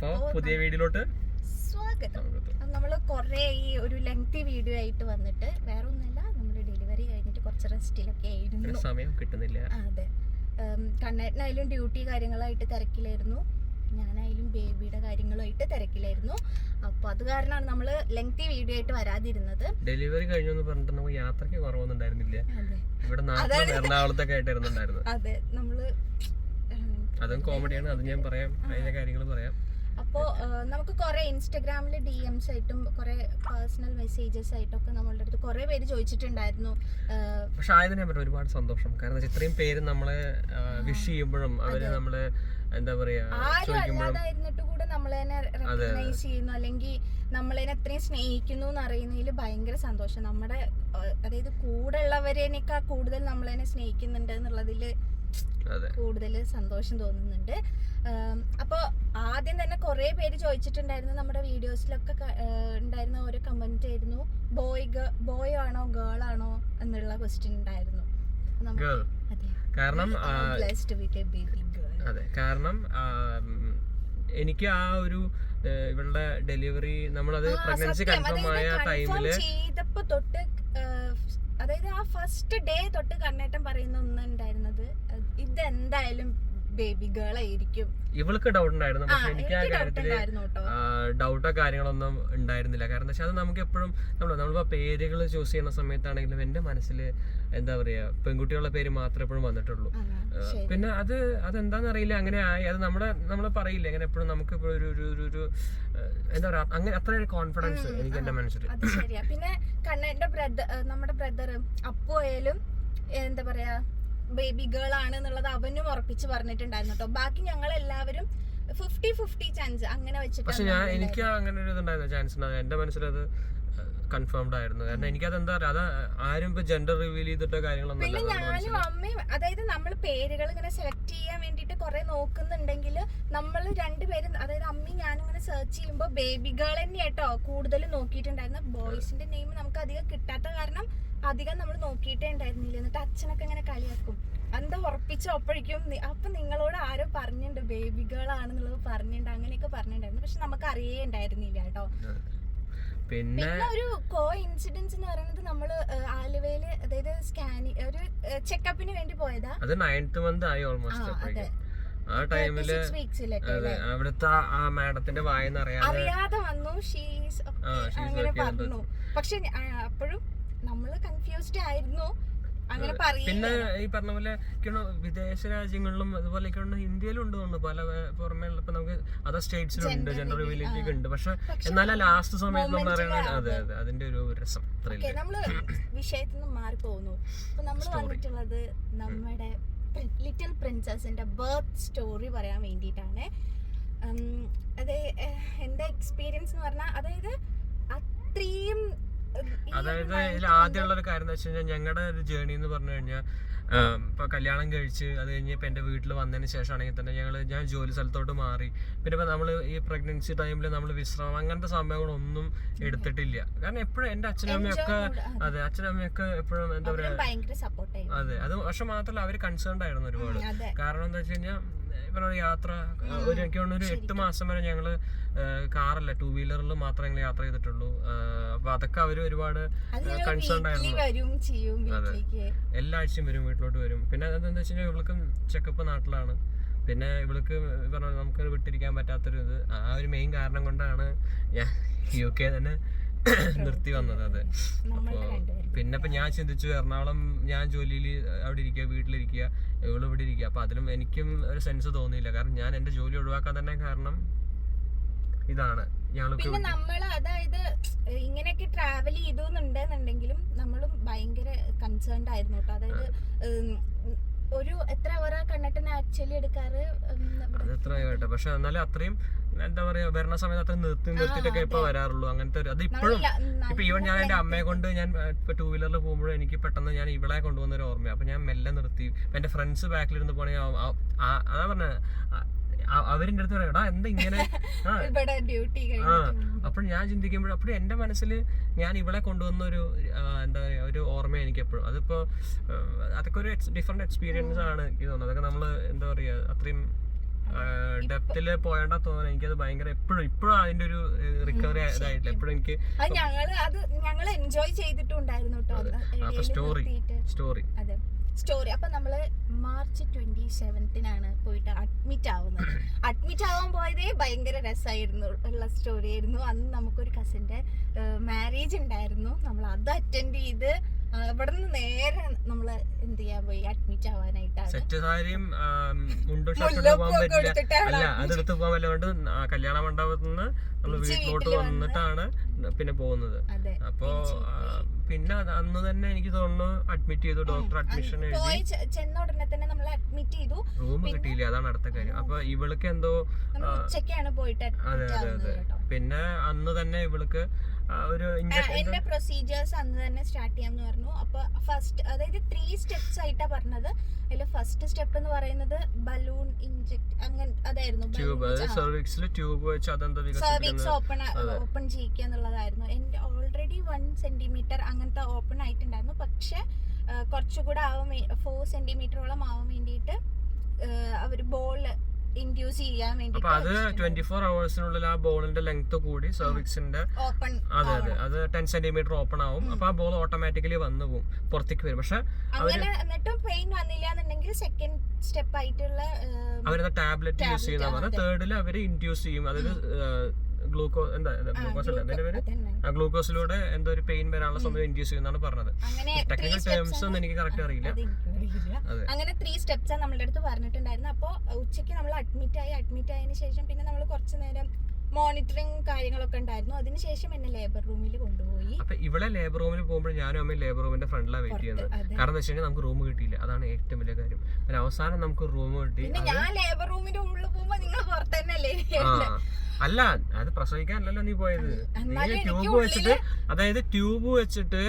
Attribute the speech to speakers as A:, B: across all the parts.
A: അപ്പൊ പുതിയ വീഡിയോയിലോട്ട്
B: സ്വാഗതം. നമ്മള് കൊറേ ഈ ഒരു ലെങ്തി വീഡിയോ ആയിട്ട് വന്നിട്ട് വേറെ ഒന്നല്ല, നമ്മള് ഡെലിവറി കഴിഞ്ഞിട്ട് കുറച്ച് റെസ്റ്റിലൊക്കെ ആയിരുന്നു,
A: സമയം കിട്ടുന്നില്ല.
B: അതെ, കണ്ണേട്ടനായാലും ഡ്യൂട്ടി കാര്യങ്ങളായിട്ട് തിരക്കിലായിരുന്നു, ഞാനായാലും ബേബിയുടെ കാര്യങ്ങളുമായിട്ട് തിരക്കിലായിരുന്നു. അപ്പൊ അത് കാരണമാണ് നമ്മള് ലെങ്തി വീഡിയോ ആയിട്ട് വരാതിരുന്നത്.
A: ഡെലിവറി കഴിഞ്ഞു പറഞ്ഞിട്ട് നമുക്ക് യാത്രക്ക് കുറവൊന്നും ഉണ്ടായിരുന്നില്ല. ഇവിടെ എറണാകുളത്തൊക്കെ ആയിട്ട് ഇരുന്നുണ്ടായിരുന്നു.
B: അതെ, നമ്മള്
A: അതും കോമഡിയാണ്, അത് ഞാൻ പറയാം, അതിന്റെ കാര്യങ്ങൾ പറയാം.
B: അപ്പോൾ നമുക്ക് കുറെ ഇൻസ്റ്റഗ്രാമിൽ DMs ആയിട്ടും കുറെ പേഴ്സണൽ മെസ്സേജസ് ആയിട്ടൊക്കെ നമ്മളുടെ അടുത്ത് കുറെ പേര് ചോദിച്ചിട്ടുണ്ടായിരുന്നു.
A: പക്ഷെ ആയതിനെ പറ്റും ഒരുപാട് സന്തോഷം. കാരണം ഇത്രയും പേര് നമ്മളെ വിഷ് ചെയ്യുമ്പോഴും അവര് നമ്മള് എന്താ പറയാ
B: അല്ലാതായിരുന്നിട്ട് കൂടെ നമ്മളതിനെ റെക്കഗ്നൈസ് ചെയ്യുന്നു, അല്ലെങ്കിൽ നമ്മളതിനെ എത്രയും സ്നേഹിക്കുന്നു എന്ന് അറിയുന്നതിൽ ഭയങ്കര സന്തോഷം. നമ്മുടെ അതായത് കൂടെ ഉള്ളവരേനേക്കാൾ കൂടുതൽ നമ്മളതിനെ സ്നേഹിക്കുന്നുണ്ട് എന്നുള്ളതിൽ കൂടുതൽ സന്തോഷം തോന്നുന്നുണ്ട്. അപ്പോൾ ആദ്യം തന്നെ കുറെ പേര് ചോദിച്ചിട്ടുണ്ടായിരുന്നു, നമ്മുടെ വീഡിയോസിലൊക്കെ ഉണ്ടായിരുന്ന ഓരോ കമന്റ് ആയിരുന്നു, ബോയ് ആണോ ഗേൾ ആണോ എന്നുള്ള ക്വസ്റ്റ്യൻ ഉണ്ടായിരുന്നു.
A: കാരണം അതെ, കാരണം എനിക്ക് ആ ഒരു ഇവളുടെ ഡെലിവറി നമ്മളത് പ്രഗ്നൻസി കൺഫേം ആയ ടൈമില്
B: ചെയ്തപ്പോ തൊട്ട്, അതായത് ആ ഫസ്റ്റ് ഡേ തൊട്ട് കണ്ണേട്ടൻ പറയുന്ന ഒന്നുണ്ടായിരുന്നത്, ഇതെന്തായാലും ബേബി ഗേൾ ആയിരിക്കും.
A: ഇവൾക്ക് ഡൗട്ട് ഉണ്ടായിരുന്നു, പക്ഷെ എനിക്ക് ആ കാര്യത്തില് ഡൗട്ടോ കാര്യങ്ങളൊന്നും ഉണ്ടായിരുന്നില്ല. കാരണം എന്താ വെച്ചാൽ അത് നമുക്ക് എപ്പോഴും നമ്മളിപ്പോ പേരുകൾ ചൂസ് ചെയ്യുന്ന സമയത്താണെങ്കിലും എന്റെ മനസ്സിൽ എന്താ പറയാ പെൺകുട്ടികളുടെ പേര് മാത്രമേ എപ്പോഴും വന്നിട്ടുള്ളൂ. പിന്നെ അതെന്താന്ന് അറിയില്ല, അങ്ങനെ ആയി. അത് നമ്മള് പറയില്ല, അങ്ങനെ എപ്പോഴും നമുക്ക് ഒരു എന്താ പറയാ അങ്ങനെ അത്ര കോൺഫിഡൻസ് എനിക്ക് എന്റെ മനസ്സിൽ.
B: അത് ശരിയാ. പിന്നെ കണ്ണന്റെ നമ്മുടെ ബ്രദർ അപ്പു ആയാലും എന്താ പറയാ ബേബി ഗേൾ ആണ് എന്നുള്ളത് അവനും ഉറപ്പിച്ച് പറഞ്ഞിട്ടുണ്ടായിരുന്നു കേട്ടോ. ബാക്കി ഞങ്ങൾ എല്ലാവരും 50-50 ചാൻസ് അങ്ങനെ വെച്ചിട്ട്.
A: പക്ഷെ എനിക്ക് അങ്ങനെ ഒരു ഇതുണ്ടായിരുന്നു, ചാൻസ് ഉണ്ടായിരുന്നു. എന്റെ മനസ്സിലത് കൺഫേംഡ് ആയിരുന്നു. കാരണം എനിക്കത് എന്താ പറയാ, അത് ആരും ഇപ്പൊ ജെൻഡർ റിവീൽ ചെയ്തിട്ടോ കാര്യങ്ങളൊന്നും.
B: പിന്നെ ഞാനും അമ്മയും, അതായത് നമ്മൾ പേരുകൾ ഇങ്ങനെ സെലക്ട് ചെയ്യാൻ വേണ്ടിട്ട് കുറെ നോക്കുന്നുണ്ടെങ്കിൽ നമ്മൾ രണ്ടുപേരും, അതായത് അമ്മയും ഞാനും ഇങ്ങനെ സെർച്ച് ചെയ്യുമ്പോൾ ബേബി ഗേൾ തന്നെയാട്ടോ കൂടുതൽ നോക്കിയിട്ടുണ്ടായിരുന്നു. ബോയ്സിന്റെ നെയിം നമുക്ക് അധികം കിട്ടാത്ത കാരണം അധികം നമ്മൾ നോക്കിയിട്ടേ ഉണ്ടായിരുന്നില്ല. എന്നിട്ട് അച്ഛനൊക്കെ ഇങ്ങനെ കളിയാക്കും, എന്താ ഉറപ്പിച്ചോ അപ്പോഴേക്കും അപ്പൊ നിങ്ങളോട് ആരോ പറഞ്ഞിട്ടുണ്ട് ബേബി ഗേൾ ആണെന്നുള്ളത് പറഞ്ഞിട്ടുണ്ട്, അങ്ങനെയൊക്കെ പറഞ്ഞിട്ടുണ്ടായിരുന്നു. പക്ഷെ നമുക്ക് അറിയേ ഉണ്ടായിരുന്നില്ല കേട്ടോ. പിന്നെ ഒരു കോ ഇൻസിഡൻസ് എന്ന് പറയുന്നത്, നമ്മള് ആലുവയില് അതായത് ഒരു ചെക്കപ്പിന് വേണ്ടി പോയതാ.
A: അത് 9th month ആയി ഓൾമോസ്റ്റ്. ആ ടൈമില് അവിടുത്തെ ആ മാഡത്തിന്റെ വായെന്ന്
B: അറിയാതെ വന്നു, അങ്ങനെ പറഞ്ഞു. പക്ഷെ അപ്പോഴും നമ്മള് കൺഫ്യൂസ്ഡ് ആയിരുന്നു, അങ്ങനെ പറയും.
A: പിന്നെ ഈ പറഞ്ഞ പോലെ വിദേശ രാജ്യങ്ങളിലും അതുപോലെ ഇന്ത്യയിലും ഉണ്ട് തോന്നുന്നു, പല പുറമേ ഇപ്പൊ നമുക്ക് അതർ സ്റ്റേറ്റ്സിലും ഉണ്ട്, ജെൻഡർ റിവീലിറ്റി ഉണ്ട്. പക്ഷെ എന്നാലും ലാസ്റ്റ് സമയത്ത് നമ്മൾ അറിയണത് അതെ അതിന്റെ ഒരു രസം.
B: നമ്മള് വിഷയത്തിൽ നിന്ന് മാറി പോകുന്നു. അപ്പൊ നമ്മൾ വന്നിട്ടുള്ളത് നമ്മുടെ ലിറ്റിൽ പ്രിൻസസിന്റെ ബർത്ത് സ്റ്റോറി പറയാൻ വേണ്ടിയിട്ടാണ്. അത് എന്റെ എക്സ്പീരിയൻസ് എന്ന് പറഞ്ഞാൽ, അതായത് അത്രയും,
A: അതായത് ഇതിൽ ആദ്യമുള്ള ഒരു കാര്യം എന്ന് വെച്ച് കഴിഞ്ഞാൽ, ഞങ്ങളുടെ ഒരു ജേർണി എന്ന് പറഞ്ഞു കഴിഞ്ഞാൽ, ഇപ്പൊ കല്യാണം കഴിച്ച് അത് കഴിഞ്ഞ് ഇപ്പൊ എന്റെ വീട്ടിൽ വന്നതിന് ശേഷമാണെങ്കിൽ തന്നെ ഞാൻ ജോലി സ്ഥലത്തോട്ട് മാറി. പിന്നെ ഇപ്പൊ നമ്മള് ഈ പ്രഗ്നൻസി ടൈമിൽ നമ്മൾ വിശ്രമം അങ്ങനത്തെ സമയങ്ങളൊന്നും എടുത്തിട്ടില്ല. കാരണം എപ്പോഴും എന്റെ അച്ഛനും അമ്മയൊക്കെ അച്ഛനും അമ്മയൊക്കെ എപ്പോഴും എന്താ പറയാ അതെ. അത് പക്ഷെ മാത്രമല്ല അവര് കൺസേൺഡ് ആയിരുന്നു ഒരുപാട്. കാരണം എന്താ വെച്ച് കഴിഞ്ഞാൽ യാത്ര എനിക്ക് തോന്നുന്നു ഒരു 8 മാസം വരെ ഞങ്ങള് കാറല്ല 2 വീലറിൽ മാത്രമേ ഞങ്ങൾ യാത്ര ചെയ്തിട്ടുള്ളൂ. അപ്പൊ അതൊക്കെ അവര് ഒരുപാട് കൺസേൺഡ് ആയിരുന്നു. അതെ, എല്ലാ ആഴ്ചയും വരും, വീട്ടിലോട്ട് വരും. പിന്നെ അതെന്താ വെച്ച് കഴിഞ്ഞാൽ ഇവൾക്കും ചെക്കപ്പ് നാട്ടിലാണ്. പിന്നെ ഇവൾക്ക് പറഞ്ഞ നമുക്ക് വിട്ടിരിക്കാൻ പറ്റാത്തൊരു ഇത്, ആ ഒരു മെയിൻ കാരണം കൊണ്ടാണ് ഞാൻ UK തന്നെ നിർത്തി വന്നത്. അതെ. അപ്പോ പിന്നെ ഇപ്പൊ ഞാൻ ചിന്തിച്ചു, എറണാകുളം ഞാൻ ജോലിയിൽ അവിടെ ഇരിക്കുക, വീട്ടിലിരിക്കുക, ഇവള് ഇവിടെ ഇരിക്കുക. അപ്പൊ അതിലും എനിക്കും ഒരു സെൻസ് തോന്നിയില്ല. കാരണം ഞാൻ എന്റെ ജോലി ഒഴിവാക്കാൻ തന്നെ കാരണം ഇതാണ്.
B: പിന്നെ നമ്മള് അതായത് ഇങ്ങനെയൊക്കെ ട്രാവൽ ചെയ്തുന്നുണ്ടെന്നുണ്ടെങ്കിലും നമ്മളും ഭയങ്കര കൺസേൺഡ് ആയിരുന്നു കേട്ടോ. അതായത് ഒരു എത്ര അവറാ കണ്ണട്ടനെ ആക്ച്വലി എടുക്കാറ്,
A: അതെത്ര കേട്ടോ. പക്ഷെ എന്നാലും അത്രയും എന്താ പറയാ വരുന്ന സമയത്ത് അത്ര നിർത്തിയിട്ടൊക്കെ ഇപ്പൊ വരാറുള്ളൂ. അങ്ങനത്തെ അത് ഇപ്പോഴും ഇപ്പൊ ഈവൻ ഞാൻ എന്റെ അമ്മയെ കൊണ്ട് ഞാൻ ഇപ്പൊ 2 വീലറിൽ പോകുമ്പോഴും എനിക്ക് പെട്ടെന്ന് ഞാൻ ഇവളെ കൊണ്ടുവന്ന ഒരു ഓർമ്മയാണ്. അപ്പൊ ഞാൻ മെല്ലെ നിർത്തി. എന്റെ ഫ്രണ്ട്സ് ബാക്കിലിരുന്ന് പോണേ അതാ പറഞ്ഞ അവരിന്റെ അടുത്ത് പറയാ എന്താ ഇങ്ങനെ അപ്പോൾ ഞാൻ ചിന്തിക്കുമ്പോഴും അപ്പോഴും എന്റെ മനസ്സിൽ ഞാൻ ഇവളെ കൊണ്ടുവന്ന ഒരു എന്താ പറയാ ഒരു ഓർമ്മ എനിക്ക് എപ്പോഴും. അതിപ്പോ അതൊക്കെ ഒരു ഡിഫറെന്റ് എക്സ്പീരിയൻസ് ആണ് എനിക്ക് തോന്നുന്നത്. അതൊക്കെ നമ്മള് എന്താ പറയാ അത്രയും ഡെപ്തില് പോയാണ്ടാ തോന്നുന്നു. എനിക്കത് ഭയങ്കര ഇപ്പോഴും അതിന്റെ ഒരു റിക്കവറി ഇതായിട്ടില്ല. എപ്പോഴും എനിക്ക്
B: ഞങ്ങൾ എൻജോയ് ചെയ്തിട്ടുണ്ടായിരുന്നു കേട്ടോ
A: സ്റ്റോറി.
B: അതെ, സ്റ്റോറി. അപ്പൊ നമ്മള് മാർച്ച് 27-നാണ് പോയിട്ട് അഡ്മിറ്റ് ആവുന്നത്. അഡ്മിറ്റ് ആവാൻ പോയതേ ഭയങ്കര രസമായിരുന്നു ഉള്ള സ്റ്റോറി ആയിരുന്നു. അന്ന് നമുക്കൊരു കസിന്റെ മാരേജ് ഉണ്ടായിരുന്നു. നമ്മൾ അത് അറ്റൻഡ് ചെയ്ത് ഇവിടെ നിന്ന് നേരെ നമ്മള് എന്ത് ചെയ്യാൻ പോയി, അഡ്മിറ്റ് ആവാനായിട്ടാണ്.
A: സെറ്റ് സാരിയും മുണ്ടും ഷർട്ടും പോകാൻ പറ്റില്ല, അല്ല അതെടുത്ത് പോകാൻ പറ്റാണ്ട് കല്യാണ മണ്ഡപത്തിൽ നിന്ന് നമ്മള് വീട്ടിലോട്ട് വന്നിട്ടാണ് പിന്നെ പോകുന്നത്. അപ്പോ പിന്നെ അന്ന് തന്നെ എനിക്ക് തോന്നുന്നു അഡ്മിറ്റ് ചെയ്തു. ഡോക്ടർ അഡ്മിഷൻ
B: ചെന്ന ഉടനെ തന്നെ നമ്മൾ അഡ്മിറ്റ് ചെയ്തു.
A: റൂം കിട്ടിയില്ല, അതാണ് അടുത്ത കാര്യം. അപ്പൊ ഇവൾക്ക് എന്തോ
B: ഉച്ചക്കാണ് പോയിട്ട്.
A: അതെ അതെ അതെ. പിന്നെ അന്ന് തന്നെ ഇവൾക്ക് ഒരു
B: എന്റെ പ്രൊസീജിയേഴ്സ് അന്ന് തന്നെ സ്റ്റാർട്ട് ചെയ്യാന്ന് പറഞ്ഞു. അപ്പൊ ഫസ്റ്റ്, അതായത് 3 സ്റ്റെപ്സ് ആയിട്ടാ പറഞ്ഞത്. അതിൽ ഫസ്റ്റ് സ്റ്റെപ്പ് എന്ന് പറയുന്നത് ബലൂൺ ഇൻജെക്ട്, അങ്ങനെ അതായിരുന്നു. സർവിക്സ് ഓപ്പൺ ചെയ്യിക്കുക എന്നുള്ളതായിരുന്നു. എന്റെ ഓൾറെഡി 1 സെന്റിമീറ്റർ അങ്ങനത്തെ ഓപ്പൺ ആയിട്ടുണ്ടായിരുന്നു. പക്ഷെ കുറച്ചുകൂടെ 4 സെന്റിമീറ്ററോളം ആവാൻ വേണ്ടിയിട്ട് അവര് ബോൾ ഇൻഡ്യൂസ് ചെയ്യാൻ വേണ്ടി.
A: അപ്പൊ അത് 24 hours ആ ബോളിന്റെ ലെങ്ത് കൂടി സർവിക്സിന്റെ
B: ഓപ്പൺ,
A: അതെ അതെ, അത് 10 സെന്റിമീറ്റർ ഓപ്പൺ ആവും. അപ്പൊ ആ ബോൾ ഓട്ടോമാറ്റിക്കലി വന്നു പോകും, പുറത്തേക്ക് വരും. പക്ഷെ
B: അങ്ങനെ എന്നിട്ടും പെയിൻ വന്നില്ല എന്നുണ്ടെങ്കിൽ സെക്കൻഡ് സ്റ്റെപ്പ് ആയിട്ടുള്ള
A: അവരത് ടാബ്ലറ്റ് യൂസ് ചെയ്യുന്ന പറഞ്ഞാൽ തേർഡില് അവര് ഇൻഡ്യൂസ് ചെയ്യും. അതായത് ഗ്ലൂക്കോസ്, എന്താ ഗ്ലൂക്കോസ് അല്ല അതിന്റെ പേര്, ഗ്ലൂക്കോസിലൂടെ എന്തോ ഒരു പെയിൻ വരാനുള്ള സമയം ഇൻഡ്യൂസ് ചെയ്യുന്നതാണ് പറഞ്ഞത്. ടെക്നിക്കൽ ടേംസ് ഒന്നും എനിക്ക് കറക്റ്റ് അറിയില്ല.
B: അങ്ങനെ 3 സ്റ്റെപ്സ് നമ്മളുടെ അടുത്ത് പറഞ്ഞിട്ടുണ്ടായിരുന്നു. അപ്പൊ ഉച്ചയ്ക്ക് നമ്മൾ അഡ്മിറ്റ് ആയതിനു ശേഷം പിന്നെ നമ്മൾ കുറച്ചു നേരം മോണിറ്ററിങ് കാര്യങ്ങളൊക്കെ ഉണ്ടായിരുന്നു. അതിനുശേഷം എന്നെ ലേബർ റൂമിൽ കൊണ്ടുപോയി.
A: അപ്പൊ ഇവിടെ ലേബർ റൂമിൽ പോകുമ്പോൾ ഞാനും അമ്മയും ലേബർ റൂമിന്റെ ഫ്രണ്ടിലാണ് വെയിറ്റ് ചെയ്യുന്നത്. കാരണം എന്താ വെച്ച് കഴിഞ്ഞാൽ നമുക്ക് റൂം കിട്ടിയില്ല, അതാണ് ഏറ്റവും വലിയ കാര്യം. പിന്നെ അവസാനം നമുക്ക് റൂം കിട്ടി.
B: ഞാൻ ലേബർ റൂമിന്റെ ഉള്ളിൽ പോകുമ്പോ നിങ്ങൾ പുറത്ത് തന്നെയല്ലേ?
A: അല്ല, അത് പ്രസവിക്കാനല്ലോ നീ പോയത്. നീ ട്യൂബ് വെച്ചിട്ട്, അതായത് ട്യൂബ് വെച്ചിട്ട്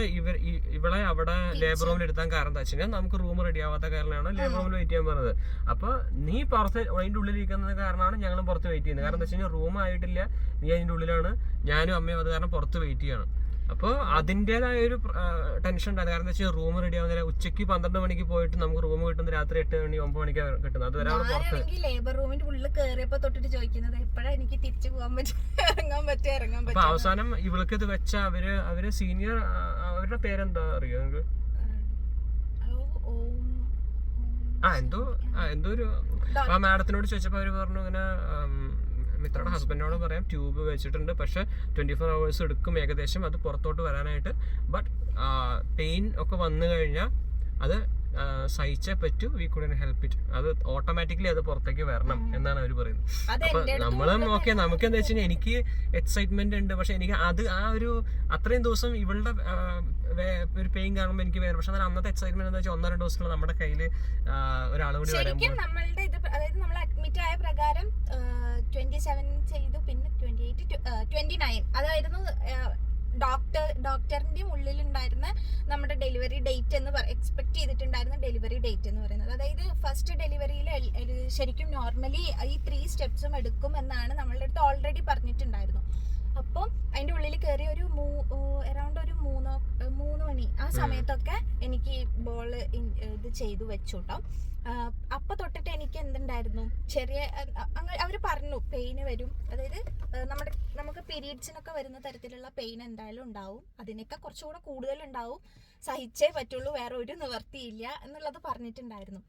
A: ഇവളെ അവിടെ ലേബർ റൂമിൽ എടുത്താൻ കാരണം എന്താ വെച്ച് കഴിഞ്ഞാൽ നമുക്ക് റൂം റെഡി ആവാത്ത കാരണമാണ് ലേബർ റൂമിൽ വെയിറ്റ് ചെയ്യാൻ പറഞ്ഞത്. അപ്പൊ നീ പുറത്ത് അതിന്റെ ഉള്ളിൽ ഇരിക്കുന്നത് കാരണമാണ് ഞങ്ങളും പുറത്ത് വെയിറ്റ് ചെയ്യുന്നത്. കാരണം എന്താ വെച്ച് കഴിഞ്ഞാൽ റൂം ആയിട്ടില്ല, നീ അതിന്റെ ഉള്ളിലാണ്, ഞാനും അമ്മയും അത് കാരണം പുറത്ത് വെയിറ്റ് ചെയ്യണം. അപ്പോൾ അതിൻ്റെതായ ഒരു ടെൻഷൻ ഉണ്ടായിരുന്നു. കാരണം എന്താ വെച്ചാൽ റൂം റെഡി ആവുന്നില്ല. ഉച്ചയ്ക്ക് 12 മണിക്ക് പോയിട്ട് നമുക്ക് റൂം കിട്ടുന്നത് രാത്രി 8 മണി 9 മണിക്കാണ് കിട്ടുന്നത്. അതുവരെ പുറത്ത്
B: ലേബർ റൂമിന്റെ ഉള്ളിൽ കയറിയപ്പോ തൊട്ടിട്ട് ചോദിക്കുന്നത് എപ്പോഴാണ് എനിക്ക് തിരിച്ചു പോകാൻ പറ്റും, ഇറങ്ങാൻ പറ്റും.
A: അപ്പൊ അവസാനം ഇവൾക്ക് ഇത് വെച്ച അവര് സീനിയർ, അവരുടെ പേരെന്താ അറിയോ നിങ്ങൾക്ക്? എന്തോ ഒരു മാഡത്തിനോട് ചോദിച്ചപ്പോ അവര് പറഞ്ഞു ഇങ്ങനെ മിത്രയുടെ ഹസ്ബൻഡിനോട് പറയാം ട്യൂബ് വെച്ചിട്ടുണ്ട്, പക്ഷെ 24 hours എടുക്കും ഏകദേശം അത് പുറത്തോട്ട് വരാനായിട്ട്. ബട്ട് പെയിൻ ഒക്കെ വന്നു കഴിഞ്ഞാൽ അത് സഹിച്ചേ പറ്റൂ, വി കുഡന്റ് ഹെൽപ്പ് ഇറ്റ്, അത് ഓട്ടോമാറ്റിക്കലി അത് പുറത്തേക്ക് വരണം എന്നാണ് അവർ പറയുന്നത്. അപ്പൊ നമ്മളും ഓക്കെ, നമുക്ക് എന്താ വെച്ച് കഴിഞ്ഞാൽ എനിക്ക് എക്സൈറ്റ്മെന്റ് ഉണ്ട്, പക്ഷെ എനിക്ക് അത് ആ ഒരു അത്രയും ദിവസം ഇവളുടെ ഒരു പെയിൻ കാണുമ്പോൾ എനിക്ക് വേണം. പക്ഷെ അന്നത്തെ എക്സൈറ്റ്മെന്റ് എന്താ വെച്ചാൽ 1-2 ദിവസത്തിൽ നമ്മുടെ കയ്യിൽ ഒരാൾ കൂടി വരുമ്പോൾ
B: നമ്മളുടെ ഇത്, അതായത് നമ്മൾ അഡ്മിറ്റ് ആയ പ്രകാരം 27 ചെയ്തു, പിന്നെ 28 29 അതായിരുന്നു ഡോക്ടറിന്റെ ഉള്ളിലുണ്ടായിരുന്ന നമ്മുടെ ഡെലിവറി ഡേറ്റ് എന്ന് എക്സ്പെക്ട് ചെയ്തിട്ടുണ്ടായിരുന്ന ഡെലിവറി ഡേറ്റ് എന്ന് പറയുന്നത്. അതായത് ഫസ്റ്റ് ഡെലിവറിയിൽ ശരിക്കും നോർമലി ഈ 3 സ്റ്റെപ്സും എടുക്കും എന്നാണ് നമ്മളുടെ അടുത്ത് ഓൾറെഡി പറഞ്ഞിട്ടുണ്ടായിരുന്നു. അപ്പം അതിന്റെ ഉള്ളിൽ കയറി ഒരു അറൗണ്ട് ഒരു 3 മണി ആ സമയത്തൊക്കെ എനിക്ക് ബോൾ ഇത് ചെയ്തു വെച്ചു കേട്ടോ. അപ്പൊ തൊട്ടിട്ട് എനിക്ക് എന്തുണ്ടായിരുന്നു, ചെറിയ അവര് പറഞ്ഞു പെയിന് വരും, അതായത് നമുക്ക് പീരീഡ്സിനൊക്കെ വരുന്ന തരത്തിലുള്ള പെയിൻ എന്തായാലും ഉണ്ടാവും, അതിനൊക്കെ കുറച്ചുകൂടെ കൂടുതൽ ഉണ്ടാവും, സഹിച്ചേ പറ്റുള്ളൂ, വേറെ ഒരു നിവർത്തിയില്ല എന്നുള്ളത് പറഞ്ഞിട്ടുണ്ടായിരുന്നു.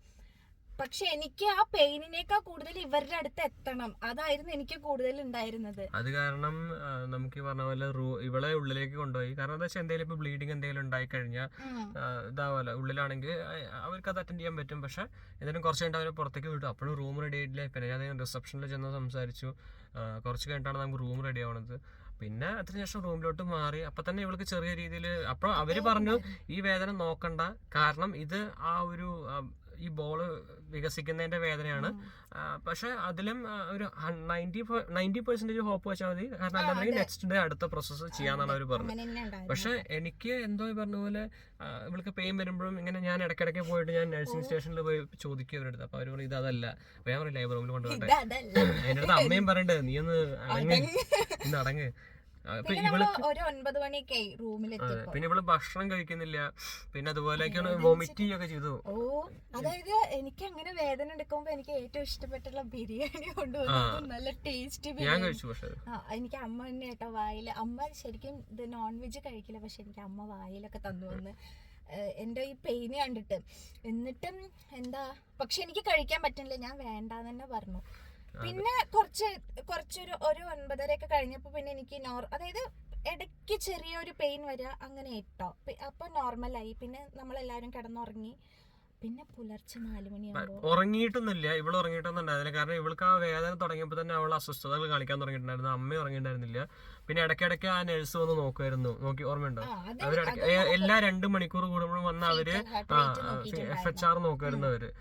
B: പക്ഷെ എനിക്ക് ആ പെയിനിനേക്കാൾ കൂടുതൽ ഇവരുടെ അടുത്ത് എത്തണം, അതായിരുന്നു എനിക്ക് കൂടുതൽ ഉണ്ടായിരുന്നത്.
A: അത് കാരണം നമുക്ക് പറഞ്ഞ പോലെ ഇവളെ ഉള്ളിലേക്ക് കൊണ്ടുപോയി. കാരണം എന്താ വെച്ചാൽ എന്തെങ്കിലും ഇപ്പൊ ബ്ലീഡിങ് എന്തെങ്കിലും ഉണ്ടായി കഴിഞ്ഞാൽ ഇതാവല്ല, ഉള്ളിലാണെങ്കിൽ അവർക്ക് അത് അറ്റൻഡ് ചെയ്യാൻ പറ്റും. പക്ഷെ എന്തെങ്കിലും കുറച്ച് കഴിഞ്ഞിട്ട് അവരെ പുറത്തേക്ക് വിട്ടു. അപ്പോഴും റൂം റെഡി ആയിട്ടില്ല. പിന്നെ ഞാൻ റിസപ്ഷനിൽ ചെന്ന് സംസാരിച്ചു. കുറച്ച് കഴിഞ്ഞിട്ടാണ് നമുക്ക് റൂം റെഡി ആവണത്. പിന്നെ അതിനുശേഷം റൂമിലോട്ട് മാറി. അപ്പൊ തന്നെ ഇവൾക്ക് ചെറിയ രീതിയിൽ, അപ്പൊ അവര് പറഞ്ഞു ഈ വേദന നോക്കണ്ട, കാരണം ഇത് ആ ഒരു ഈ ബോള് വികസിക്കുന്നതിന്റെ വേദനയാണ്. പക്ഷെ അതിലും ഒരു 90% ഹോപ്പ് വെച്ചാൽ മതി, കാരണം അല്ലാതെ നെക്സ്റ്റ് ഡേ അടുത്ത പ്രോസസ്സ് ചെയ്യാന്നാണ് അവർ പറഞ്ഞത്. പക്ഷെ എനിക്ക് എന്തോ പറഞ്ഞ പോലെ ഇവൾക്ക് പെയിൻ വരുമ്പോഴും ഇങ്ങനെ ഞാൻ ഇടയ്ക്കിടയ്ക്ക് പോയിട്ട് ഞാൻ നഴ്സിംഗ് സ്റ്റേഷനിൽ പോയി ചോദിക്കും അവരുടെ. അപ്പൊ അവർ പറയും ഇതല്ല, വേറെ ലേബർ റൂമിൽ കൊണ്ടുപോകട്ടെ. അതിൻ്റെ അടുത്ത് അമ്മയും പറയണ്ടേ നീ ഒന്ന് അടങ്ങ്.
B: പിന്നെ നമ്മള് ഒരു 9 മണിയൊക്കെ റൂമിലെത്തിയപ്പോ
A: പിന്നെ ഇവള് ഭക്ഷണം കഴിക്കുന്നില്ല, പിന്നെ അതുപോലെയൊക്കെയാണ് വോമിറ്റിംഗ് ഒക്കെ ചെയ്തു.
B: അതായത് എനിക്ക് അങ്ങനെ വേദന എടുക്കുമ്പോ എനിക്ക് ഏറ്റവും ഇഷ്ടപ്പെട്ടുള്ള ബിരിയാണി കൊണ്ടുവന്നത് നല്ല ടേസ്റ്റി ബിരിയാണി. എനിക്ക് അമ്മ തന്നെ കേട്ടോ വായില്, അമ്മ ശരിക്കും ഇത് നോൺ വെജ് കഴിക്കില്ല, പക്ഷെ എനിക്ക് അമ്മ വായിലൊക്കെ തന്നു വന്ന് എന്റെ ഈ പെയിന് കണ്ടിട്ട്. എന്നിട്ടും എന്താ, പക്ഷെ എനിക്ക് കഴിക്കാൻ പറ്റുന്നില്ല, ഞാൻ വേണ്ടാന്ന് തന്നെ പറഞ്ഞു. പിന്നെ കുറച്ചൊരു 9:30 കഴിഞ്ഞപ്പോ പിന്നെ എനിക്ക് അതായത് ഇടയ്ക്ക് ചെറിയൊരു പെയിൻ വരിക അങ്ങനെ ഇട്ടോ, അപ്പൊ നോർമലായി. പിന്നെ നമ്മളെല്ലാരും കിടന്നുറങ്ങി. പിന്നെ പുലർച്ചെ 4 മണിയാകുമ്പോ
A: ഉറങ്ങിയിട്ടൊന്നുമില്ല, ഇവള് ഉറങ്ങിയിട്ടൊന്നുണ്ടായിരുന്നില്ല. കാരണം ഇവൾക്ക് ആ വേദന തുടങ്ങിയപ്പോൾ തന്നെ അവൾ അസ്വസ്ഥതകൾ കാണിക്കാൻ തുടങ്ങിയിട്ടുണ്ടായിരുന്നു. അമ്മ ഉറങ്ങിയിട്ടുണ്ടായിരുന്നില്ല. പിന്നെ ഇടയ്ക്കിടയ്ക്ക് ആ നഴ്സ് വന്ന് നോക്കുമായിരുന്നു, ഓർമ്മയുണ്ടോ? എല്ലാ 2 മണിക്കൂർ കൂടുമ്പോഴും വന്ന് അവര് FHR നോക്കുമായിരുന്നു. അവര്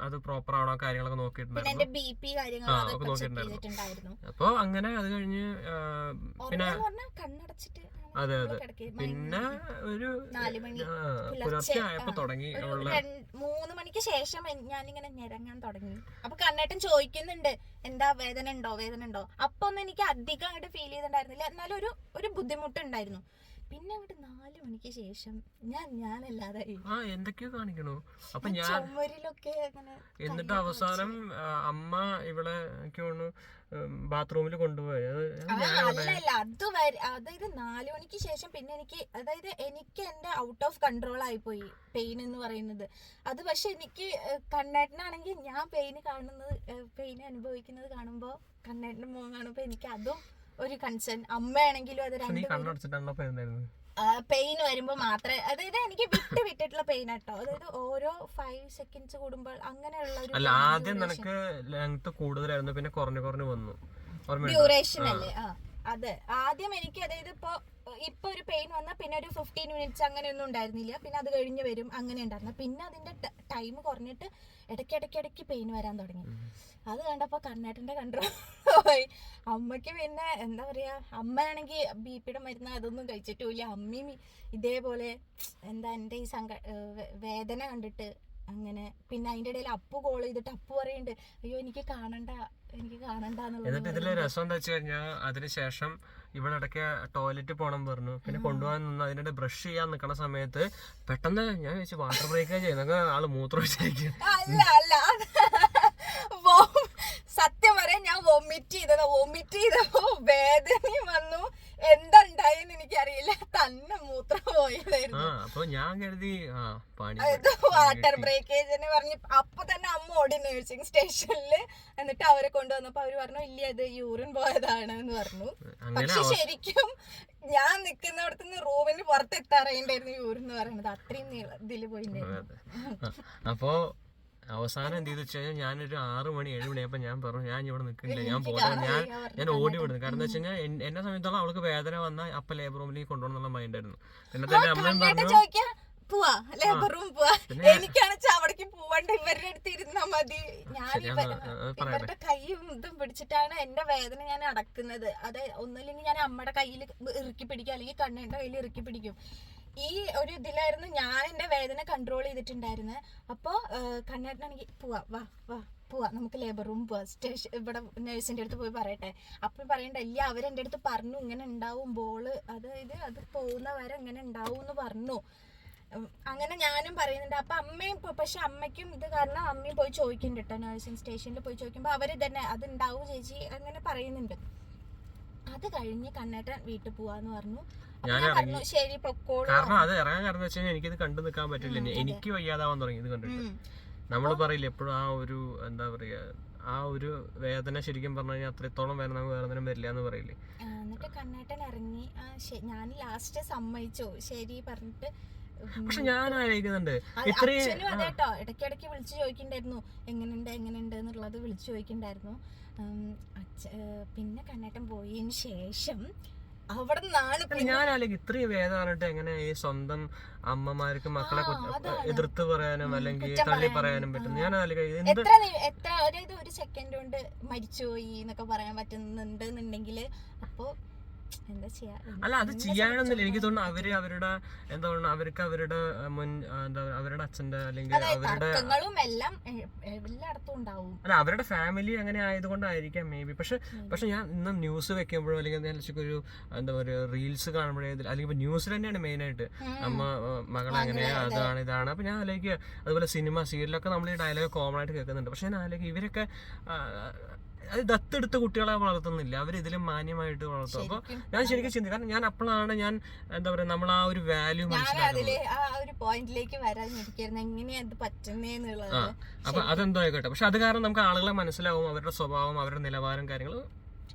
A: അത് പ്രോപ്പർ ആണോ കാര്യങ്ങളൊക്കെ നോക്കിയിട്ടുണ്ടായിരുന്നു. അപ്പൊ അങ്ങനെ അത് കഴിഞ്ഞ് പിന്നെ അതെ പിന്നെ ഒരു
B: 4 മണി
A: പുലർച്ചെ ആയപ്പോ തുടങ്ങി
B: 3 മണിക്ക് ശേഷം ഞാനിങ്ങനെ ഞെരങ്ങാൻ തുടങ്ങി. അപ്പൊ കണ്ണേട്ടൻ ചോദിക്കുന്നുണ്ട് എന്താ വേദന ഉണ്ടോ. അപ്പൊ ഒന്നും എനിക്ക് അധികം അങ്ങോട്ട് ഫീൽ ചെയ്തിട്ടുണ്ടായിരുന്നില്ല, എന്നാലും ഒരു ബുദ്ധിമുട്ടുണ്ടായിരുന്നു. പിന്നെ അങ്ങോട്ട് 4 മണിക്ക് ശേഷം ഞാനല്ലാതായി
A: എന്തൊക്കെയോ കാണിക്കണു. അപ്പൊ
B: ചുമരിലൊക്കെ അങ്ങനെ.
A: എന്നിട്ട് അവസാനം അമ്മ ഇവിടെ ബാത്റൂമിൽ കൊണ്ടുപോയി.
B: അല്ലല്ല, അതായത് 4 മണിക്ക് ശേഷം പിന്നെ എനിക്ക് എന്റെ ഔട്ട് ഓഫ് കൺട്രോൾ ആയിപ്പോയി പെയിൻ എന്ന് പറയുന്നത്. അത് പക്ഷെ എനിക്ക് കണ്ണേട്ടനാണെങ്കിൽ ഞാൻ പെയിൻ അനുഭവിക്കുന്നത് കാണുമ്പോ, കണ്ണേട്ടന്റെ മുഖം കാണുമ്പോ എനിക്ക് അതും ഒരു കൺസേൺ. അമ്മയാണെങ്കിലും അത് പെയിൻ വരുമ്പോ മാത്രമേ, അതായത് എനിക്ക് വിട്ടിട്ടുള്ള പെയിൻ ആട്ടോ. അതായത് ഓരോ 5 സെക്കൻഡ്സ് കൂടുമ്പോൾ അങ്ങനെയുള്ള
A: ആദ്യം നിനക്ക് ലെങ്ത് കൂടുതലായിരുന്നു, പിന്നെ കുറഞ്ഞു വന്നു
B: ഡ്യൂറേഷൻ അല്ലേ. അതെ, ആദ്യം എനിക്ക് അതായത് ഇപ്പൊ ഒരു പെയിൻ വന്നാൽ പിന്നെ ഒരു 15 മിനിറ്റ്സ് അങ്ങനെയൊന്നും ഉണ്ടായിരുന്നില്ല. പിന്നെ അത് കഴിഞ്ഞ് വരും, അങ്ങനെ ഉണ്ടായിരുന്നു. പിന്നെ അതിന്റെ ടൈം കുറഞ്ഞിട്ട് ഇടയ്ക്ക് പെയിൻ വരാൻ തുടങ്ങി. അത് കണ്ടപ്പോ കണ്ണേട്ടന്റെ കൺട്രോൾ പോയി. അമ്മയ്ക്ക് പിന്നെ എന്താ പറയാ, അമ്മയാണെങ്കിൽ BP മരുന്ന് അതൊന്നും കഴിച്ചിട്ടില്ല. അമ്മയും ഇതേപോലെ എന്താ എന്റെ ഈ വേദന കണ്ടിട്ട് അങ്ങനെ. പിന്നെ അതിന്റെ ഇടയിൽ അപ്പു കോൾ ചെയ്തിട്ട് അപ്പു പറയുന്നുണ്ട് അയ്യോ എനിക്ക് കാണണ്ടെന്നുള്ളത്.
A: എന്നിട്ട് ഇതില് രസം എന്താ വെച്ച് കഴിഞ്ഞാൽ അതിനുശേഷം ഇവളിടയ്ക്ക് ടോയ്ലറ്റ് പോകണം പറഞ്ഞു. പിന്നെ കൊണ്ടുപോകാൻ നിന്ന് അതിനിടെ ബ്രഷ് ചെയ്യാൻ നിൽക്കുന്ന സമയത്ത് പെട്ടെന്ന് ഞാൻ വെച്ച് വാട്ടർ ബ്രേക്ക് ചെയ്യുന്നൊക്കെ ആള് മൂത്രം വെച്ചിരിക്കും.
B: അല്ല സത്യം പറയാൻ ഞാൻ വൊമിറ്റ് ചെയ്തപ്പോ വേദനയും വന്നു. എന്താ ഉണ്ടായെന്ന് എനിക്കറിയില്ല, തന്നെ മൂത്രം പോയതായിരുന്നു.
A: അപ്പൊ ഞാൻ കരുതി
B: വാട്ടർ ബ്രേക്കേജ് പറഞ്ഞ് അപ്പൊ തന്നെ അമ്മ ഓടി നഴ്സിംഗ് സ്റ്റേഷനില്. എന്നിട്ട് അവരെ കൊണ്ടുവന്നപ്പോ അവര് പറഞ്ഞു ഇല്ല അത് യൂറിൻ പോയതാണ് എന്ന് പറഞ്ഞു. പക്ഷെ ശരിക്കും ഞാൻ നിക്കുന്നിടത്തുനിന്ന് റൂമിന് പുറത്തെത്താറായിണ്ടായിരുന്നു യൂറിൻ എന്ന് പറയുന്നത്. അത്രയും ഇതില് പോയിട്ടുണ്ടായിരുന്നു.
A: അപ്പോ അവസാനം എന്ത് ചെയ്തു വെച്ച് കഴിഞ്ഞാൽ ഞാനൊരു 6 മണി 7 മണിയപ്പോ ഞാൻ പറഞ്ഞു ഞാൻ ഇവിടെ നിൽക്കുന്നില്ല, ഞാൻ പോരാ, ഞാൻ ഓടി വിടുന്നു. കാരണം എന്താ വെച്ച് കഴിഞ്ഞാൽ എന്നെ സമയത്തോളം അവൾക്ക് വേദന വന്നാൽ അപ്പൊ ലേബർ റൂമിലേക്ക് കൊണ്ടുപോകണമെന്നുള്ള മൈൻഡ് ആയിരുന്നു. പിന്നെ തന്നെ അമ്മയും പറഞ്ഞു
B: എനിക്കാണെച്ചാ അവിടേക്ക് പോവാണ്ട് ഇവരുടെ അടുത്ത് ഇരുന്നാ മതി. ഞാൻ ഇവരുടെ കൈയും ഇതും പിടിച്ചിട്ടാണ് എന്റെ വേദന ഞാൻ അടക്കുന്നത്. അത് ഒന്നല്ലെങ്കിൽ ഞാൻ അമ്മയുടെ കയ്യിൽ ഇറുക്കി പിടിക്കും, അല്ലെങ്കിൽ കണ്ണേന്റെ കയ്യിൽ ഇറുക്കി പിടിക്കും. ഈ ഒരു ഇതിലായിരുന്നു ഞാൻ എന്റെ വേദന കൺട്രോൾ ചെയ്തിട്ടുണ്ടായിരുന്നത്. അപ്പൊ കണ്ണേട്ടനാണെങ്കിൽ പോവാ നമുക്ക് ലേബർ റൂം പോവാ, ഇവിടെ നഴ്സിന്റെ അടുത്ത് പോയി പറയട്ടെ. അപ്പൊ പറയണ്ടല്ല, അവരെന്റെ അടുത്ത് പറഞ്ഞു ഇങ്ങനെ ഉണ്ടാവും ബോള്, അതായത് അത് പോകുന്ന വരെ ഇങ്ങനെ ഉണ്ടാവും എന്ന് പറഞ്ഞു. അങ്ങനെ ഞാനും പറയുന്നുണ്ട്. അപ്പൊ അമ്മയും പക്ഷെ അമ്മയ്ക്കും ഇത് കാരണം അമ്മയും പോയി ചോദിക്കുന്നുണ്ട് കേട്ടോ, നഴ്സിംഗ് സ്റ്റേഷനിൽ പോയി ചോദിക്കുമ്പോ അവര് തന്നെ അത് ഉണ്ടാവും ചേച്ചി അങ്ങനെ പറയുന്നുണ്ട്. അത് കഴിഞ്ഞ് കണ്ണേട്ടൻ വീട്ടിൽ പോവാന്ന് പറഞ്ഞു. ശരി പൊക്കോളൂ.
A: കാരണം അത് ഇറങ്ങാൻ കാരണം വെച്ചാൽ എനിക്കിത് കണ്ടു നിൽക്കാൻ പറ്റില്ല, എനിക്ക് വയ്യാതാവാൻ തുടങ്ങി ഇത് കണ്ടിട്ട്. നമ്മള് പറയില്ല എപ്പോഴും ആ ഒരു എന്താ പറയാ ആ ഒരു വേദന ശരിക്കും പറഞ്ഞു കഴിഞ്ഞാൽ അത്രത്തോളം വേദന നമുക്ക് വേദന വരില്ല എന്ന് പറയില്ലേ.
B: എന്നിട്ട് കണ്ണേട്ടൻ ഇറങ്ങി. ഞാൻ ലാസ്റ്റ് സമ്മതിച്ചു ശരി പറഞ്ഞിട്ട്.
A: പക്ഷെ ഞാൻ ആലോചിക്കുന്നുണ്ട്
B: അച്ഛനും അതെട്ടോ ഇടയ്ക്കിടയ്ക്ക് വിളിച്ചു ചോദിക്കണ്ടായിരുന്നു എങ്ങനെയുണ്ട് എന്നുള്ളത് വിളിച്ചു ചോദിക്കണ്ടായിരുന്നു. പിന്നെ കണ്ണേട്ടൻ പോയതിന് ശേഷം അവിടെ നിന്നാണ്
A: ഞാൻ ആലോചിക്കും ഇത്രയും വേദന എങ്ങനെ ഈ സ്വന്തം അമ്മമാർക്ക് മക്കളെ എതിർത്ത് പറയാനും അല്ലെങ്കിൽ തള്ളി പറയാനും പറ്റും. ഞാൻ ആലോചിക്കും
B: എത്ര അതായത് ഒരു സെക്കൻഡ് കൊണ്ട് മരിച്ചുപോയി എന്നൊക്കെ പറയാൻ പറ്റുന്നുണ്ടെന്നുണ്ടെങ്കിൽ അപ്പൊ എന്താ ചെയ്യാ.
A: അല്ല അത് ചെയ്യാനൊന്നുമില്ല. എനിക്ക് തോന്നുന്നു അവരുടെ എന്താ പറയുക, അവരുടെ മുൻ എന്താ അവരുടെ അച്ഛന്റെ അല്ലെങ്കിൽ അവരുടെ
B: എല്ലായിടത്തും ഉണ്ടാവും.
A: അല്ല അവരുടെ ഫാമിലി അങ്ങനെ ആയതുകൊണ്ടായിരിക്കാം മേ ബി. പക്ഷെ ഞാൻ ഇന്ന് ന്യൂസ് വെക്കുമ്പോഴോ അല്ലെങ്കിൽ ഞാൻ ഒരു എന്താ പറയുക റീൽസ് കാണുമ്പോഴേ അല്ലെങ്കിൽ ന്യൂസിൽ തന്നെയാണ് മെയിൻ ആയിട്ട് അമ്മ മകൾ അങ്ങനെ അതാണ് ഇതാണ്. അപ്പൊ ഞാൻ ആലോചിക്കുക അതുപോലെ സിനിമ സീരിയലൊക്കെ നമ്മൾ ഈ ഡയലോഗ് കോമൺ ആയിട്ട് കേൾക്കുന്നുണ്ട്. പക്ഷെ ഞാൻ ആലോചിക്കുക ഇവരൊക്കെ അത് ദത്തെടുത്ത കുട്ടികളെ വളർത്തുന്നില്ല, അവർ ഇതിലും മാന്യമായിട്ട് വളർത്തും. അപ്പൊ ഞാൻ ശരിക്കും ചിന്തിക്കും, കാരണം ഞാൻ അപ്പോഴാണ് ഞാൻ എന്താ പറയാ നമ്മൾ ആ ഒരു വാല്യൂ
B: മനസ്സിലാക്കുന്നത്.
A: അപ്പൊ അതെന്തോ ആയിക്കോട്ടെ. പക്ഷെ അത് കാരണം നമുക്ക് ആളുകളെ മനസ്സിലാവും, അവരുടെ സ്വഭാവം, അവരുടെ നിലവാരം, കാര്യങ്ങൾ.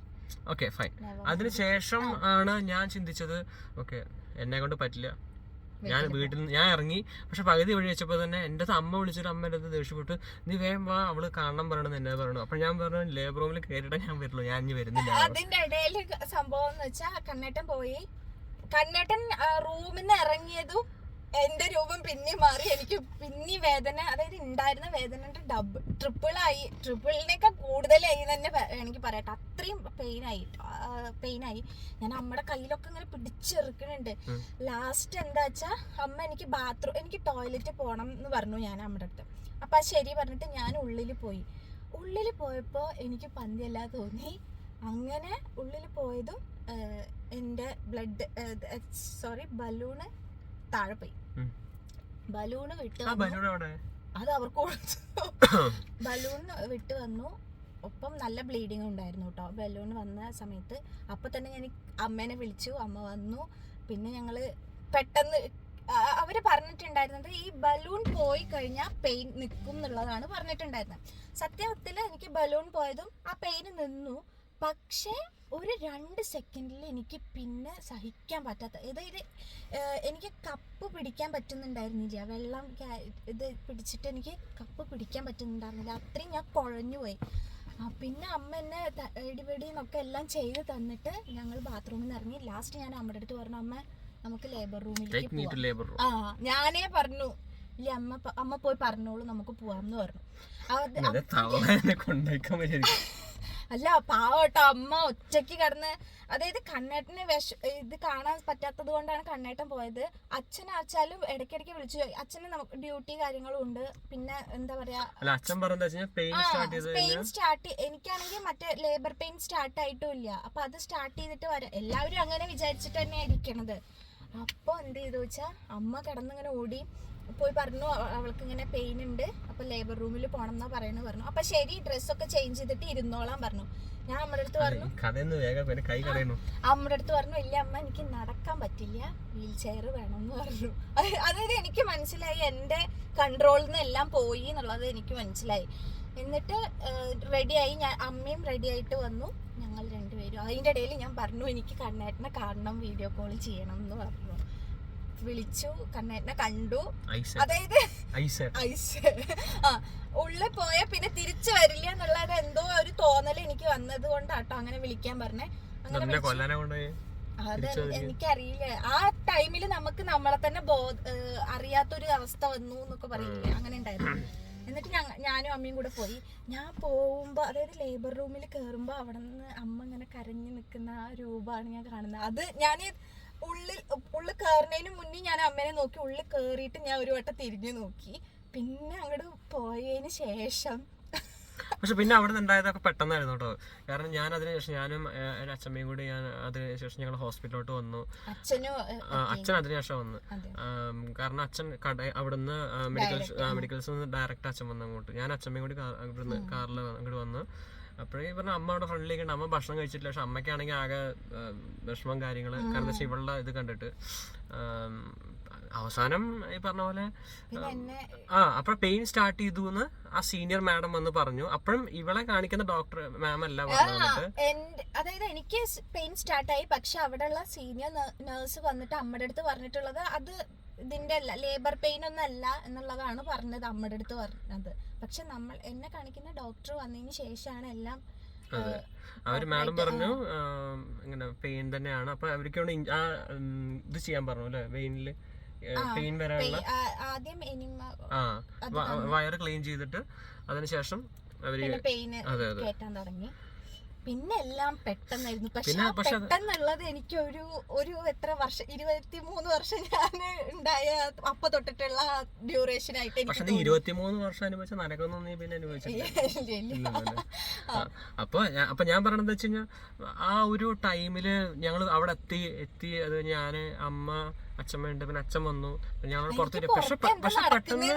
A: Okay fine. അതിനുശേഷം ആണ് ഞാൻ ചിന്തിച്ചത് ഓക്കെ എന്നെ കൊണ്ട് പറ്റില്ല, ഞാൻ വീട്ടിൽ നിന്ന് ഞാൻ ഇറങ്ങി. പക്ഷെ പകുതി വഴി വെച്ചപ്പോൾ തന്നെ എൻ്റെ അമ്മ വിളിച്ചിട്ട് അമ്മ എൻ്റെ ദേഷ്യപ്പെട്ട് നീ വേഗം വാ അവള് കാണണം പറയണമെന്ന് എന്നെ പറഞ്ഞു. അപ്പൊ ഞാൻ പറഞ്ഞു ലേബർ റൂമിൽ കയറിയിട്ടേ ഞാൻ വരുള്ളൂ, ഞാൻ ഇനി വരുന്നില്ല.
B: അതിന്റെ ഇടയിൽ സംഭവം എന്ന് വെച്ചാൽ കണ്ണേട്ടൻ റൂമിൽ നിന്ന് ഇറങ്ങിയതും എന്റെ രൂപം പിന്നെ മാറി. എനിക്ക് പിന്നെ വേദന, അതായത് ഉണ്ടായിരുന്ന വേദനയുടെ ട്രിപ്പിളിനേക്കാൾ കൂടുതലായി തന്നെ എനിക്ക് പറയട്ടെ. അത്രയും പെയിനായി. ഞാൻ അമ്മയുടെ കയ്യിലൊക്കെ ഇങ്ങനെ പിടിച്ചെറുക്കണുണ്ട്. ലാസ്റ്റ് എന്താ വെച്ചാ അമ്മ എനിക്ക് ടോയ്ലറ്റ് പോണം എന്ന് പറഞ്ഞു ഞാൻ അമ്മയുടെ അടുത്ത്. അപ്പൊ അത് ശരി പറഞ്ഞിട്ട് ഞാൻ ഉള്ളിൽ പോയപ്പോ എനിക്ക് പന്തിയല്ല തോന്നി. അങ്ങനെ ഉള്ളിൽ പോയതും എന്റെ ബലൂണ് താഴെ പോയി. ബലൂണ് വിട്ട് അത് അവർക്ക് കൊടുത്തു. ബലൂണ് വിട്ട് വന്നു. ഒപ്പം നല്ല ബ്ലീഡിങ് ഉണ്ടായിരുന്നു കേട്ടോ ബലൂൺ വന്ന സമയത്ത്. അപ്പൊ തന്നെ ഞാൻ അമ്മേനെ വിളിച്ചു, അമ്മ വന്നു. പിന്നെ ഞങ്ങള് പെട്ടെന്ന് അവര് പറഞ്ഞിട്ടുണ്ടായിരുന്നത് ഈ ബലൂൺ പോയി കഴിഞ്ഞാൽ പെയിൻ നിൽക്കും എന്നുള്ളതാണ് പറഞ്ഞിട്ടുണ്ടായിരുന്നത്. സത്യത്തില് എനിക്ക് ബലൂൺ പോയതും ആ പെയിന് നിന്നു. പക്ഷേ ഒരു 2 സെക്കൻഡിൽ എനിക്ക് പിന്നെ സഹിക്കാൻ പറ്റാത്ത, അതായത് എനിക്ക് കപ്പ് പിടിക്കാൻ പറ്റുന്നുണ്ടായിരുന്നില്ല. വെള്ളം ഇത് പിടിച്ചിട്ട് എനിക്ക് കപ്പ് പിടിക്കാൻ പറ്റുന്നുണ്ടായിരുന്നില്ല. അത്രയും ഞാൻ കുഴഞ്ഞു പോയി. പിന്നെ അമ്മ എന്നെ ഇടിവെടിന്നൊക്കെ എല്ലാം ചെയ്ത് തന്നിട്ട് ഞങ്ങൾ ബാത്റൂമിൽ നിന്ന് ഇറങ്ങി. ലാസ്റ്റ് ഞാൻ അമ്മയുടെ അടുത്ത് പറഞ്ഞു, അമ്മ നമുക്ക് ലേബർ റൂമിലേക്ക് പോവാം. ഞാനേ പറഞ്ഞു ഇല്ല അമ്മ പോയി പറഞ്ഞോളൂ നമുക്ക് പോവാന്ന് പറഞ്ഞു. അല്ല പാവട്ടോ അമ്മ ഒറ്റയ്ക്ക് കിടന്ന്, അതായത് കണ്ണേട്ടന് ഇത് കാണാൻ പറ്റാത്തത് കൊണ്ടാണ് കണ്ണേട്ടൻ പോയത്. അച്ഛനാച്ചാലും ഇടയ്ക്കിടയ്ക്ക് വിളിച്ചു. അച്ഛന് നമുക്ക് ഡ്യൂട്ടി കാര്യങ്ങളും ഉണ്ട്. പിന്നെ എന്താ പറയാ പെയിൻ സ്റ്റാർട്ട്, എനിക്കാണെങ്കിൽ മറ്റേ ലേബർ പെയിൻ സ്റ്റാർട്ട് ആയിട്ടും ഇല്ല. അപ്പൊ അത് സ്റ്റാർട്ട് ചെയ്തിട്ട് വരാം, എല്ലാവരും അങ്ങനെ വിചാരിച്ചിട്ട് തന്നെയാണ് ഇരിക്കണത്. അപ്പൊ എന്ത് ചെയ്തു വെച്ചാ അമ്മ കിടന്നിങ്ങനെ ഓടി പോയി പറഞ്ഞു അവൾക്ക് ഇങ്ങനെ പെയിൻ ഉണ്ട്, അപ്പൊ ലേബർ റൂമിൽ പോണം എന്നാ പറയുന്നത് പറഞ്ഞു. അപ്പൊ ശരി ഡ്രസ്സൊക്കെ ചേഞ്ച് ചെയ്തിട്ട് ഇരുന്നോളാൻ പറഞ്ഞു. ഞാൻ അമ്മയുടെ അടുത്ത് പറഞ്ഞു ഇല്ല അമ്മ എനിക്ക് നടക്കാൻ പറ്റില്ല, വീൽ ചെയർ വേണം എന്ന് പറഞ്ഞു. അതായത് എനിക്ക് മനസ്സിലായി എന്റെ കൺട്രോളിൽ നിന്ന് എല്ലാം പോയി എന്നുള്ളത് എനിക്ക് മനസ്സിലായി. എന്നിട്ട് റെഡിയായി, ഞാൻ അമ്മയും റെഡി ആയിട്ട് വന്നു. ഞങ്ങൾ രണ്ടുപേരും അതിന്റെ ഇടയിൽ ഞാൻ പറഞ്ഞു എനിക്ക് കണ്ണേട്ടനെ കാണണം, വീഡിയോ കോൾ ചെയ്യണം എന്ന് പറഞ്ഞു. വിളിച്ചു, കണ്ണേട്ടനെ കണ്ടു. അതായത് ഉള്ളിൽ പോയാ പിന്നെ തിരിച്ചു വരില്ല എന്നുള്ളത് എന്തോ ഒരു തോന്നൽ എനിക്ക് വന്നത് കൊണ്ടാട്ടോ അങ്ങനെ വിളിക്കാൻ പറഞ്ഞേ. അങ്ങനെ അത് എനിക്കറിയില്ല, ആ ടൈമില് നമുക്ക് നമ്മളെ തന്നെ അറിയാത്തൊരു അവസ്ഥ വന്നു എന്നൊക്കെ പറയില്ലേ, അങ്ങനെ ഉണ്ടായിരുന്നു. എന്നിട്ട് ഞാനും അമ്മയും കൂടെ പോയി. ഞാൻ പോകുമ്പോ അതായത് ലേബർ റൂമിൽ കേറുമ്പോ അവിടെ നിന്ന് അമ്മ ഇങ്ങനെ കരഞ്ഞു നിൽക്കുന്ന ആ രൂപമാണ് ഞാൻ കാണുന്നത്. അത് ഞാൻ ഉള്ളിൽ കയറുന്നതിന് മുന്നേ ഞാൻ അമ്മേനെ നോക്കി, ഉള്ളിൽ കയറിയിട്ട് ഞാൻ ഒരു വട്ടം തിരിഞ്ഞു നോക്കി. പിന്നെ അങ്ങോട്ട് പോയതിന് ശേഷം
A: പക്ഷെ പിന്നെ അവിടെ നിന്ന് ഉണ്ടായതൊക്കെ പെട്ടെന്നായിരുന്നു കേട്ടോ. കാരണം ഞാൻ അതിനുശേഷം ഞാനും എൻ്റെ അച്ഛമ്മയും കൂടി ഞാൻ അതിനുശേഷം ഞങ്ങൾ ഹോസ്പിറ്റലിലോട്ട് വന്നു. അച്ഛൻ അതിനുശേഷം വന്നു. കാരണം അച്ഛൻ അവിടുന്ന് മെഡിക്കൽസിൽ നിന്ന് ഡയറക്റ്റ് അച്ഛൻ വന്നു അങ്ങോട്ട്. ഞാൻ അച്ഛമ്മയും കൂടി ഇവിടുന്ന് കാറിൽ അങ്ങോട്ട് വന്നു. അപ്പോഴേ പറഞ്ഞ അമ്മ അവിടെ ഫ്രണ്ടിലേക്ക് ഉണ്ട്. അമ്മ ഭക്ഷണം കഴിച്ചിട്ടില്ല. പക്ഷെ അമ്മയ്ക്കാണെങ്കിൽ ആകെ വിഷമം കാര്യങ്ങൾ. കാരണം വെച്ചാൽ ഇവളുടെ ഇത് കണ്ടിട്ട് അവസാനം ഈ പറഞ്ഞ പോലെ അപ്പൊ പെയിൻ സ്റ്റാർട്ട് ചെയ്തു എന്ന് ആ സീനിയർ മാഡം വന്ന് പറഞ്ഞു. അപ്പോഴും ഇവളെ കാണിക്കുന്ന ഡോക്ടർ മാം അല്ല പറഞ്ഞത്.
B: അതായത് എനിക്ക് പെയിൻ സ്റ്റാർട്ടായി, പക്ഷെ അവിടെയുള്ള സീനിയർ നേഴ്സ് വന്നിട്ട് അമ്മയുടെ അടുത്ത് പറഞ്ഞിട്ടുള്ളത് അത് ഇതിന്റെ അല്ല, ലേബർ പെയിൻ ഒന്നും അല്ല എന്നുള്ളതാണ് പറഞ്ഞത് അമ്മയുടെ അടുത്ത് പറഞ്ഞത്. പക്ഷെ എന്നെ കാണിക്കുന്ന ഡോക്ടർ വന്നതിന് ശേഷമാണ് എല്ലാം.
A: അവര് മാഡം പറഞ്ഞു ഇങ്ങനെ പെയിൻ തന്നെയാണ്. അപ്പൊ അവർക്ക് ഇത് ചെയ്യാൻ പറഞ്ഞു അല്ലെ, വെയിനില് പെയിൻ വരാനുള്ള
B: ആദ്യം
A: വയറ് ക്ലീൻ ചെയ്തിട്ട് അതിനുശേഷം അവര്
B: പെയിൻ കേട്ടാൻ തുടങ്ങി. പിന്നെ എല്ലാം പെട്ടെന്നായിരുന്നു. പക്ഷെ
A: പിന്നെ
B: പെട്ടെന്നുള്ളത് എനിക്ക് ഒരു എത്ര വർഷം 23 വർഷം ഞാൻ ഉണ്ടായ അപ്പൊ തൊട്ടിട്ടുള്ള ഡ്യൂറേഷൻ ആയിട്ട്
A: പക്ഷെ നീ 23 വർഷം അനുഭവിച്ച നരകൊന്നും നീ പിന്നെ അനുഭവിച്ചില്ല. അപ്പൊ ഞാൻ പറയണത് വെച്ച് കഴിഞ്ഞാൽ ആ ഒരു ടൈമില് ഞങ്ങൾ അവിടെ എത്തി. അത് ഞാന്, അമ്മ, അച്ഛമ്മയുണ്ട്, പിന്നെ അച്ഛൻ വന്നു, ഞങ്ങൾ പുറത്തേക്ക്. പക്ഷെ പെട്ടെന്ന്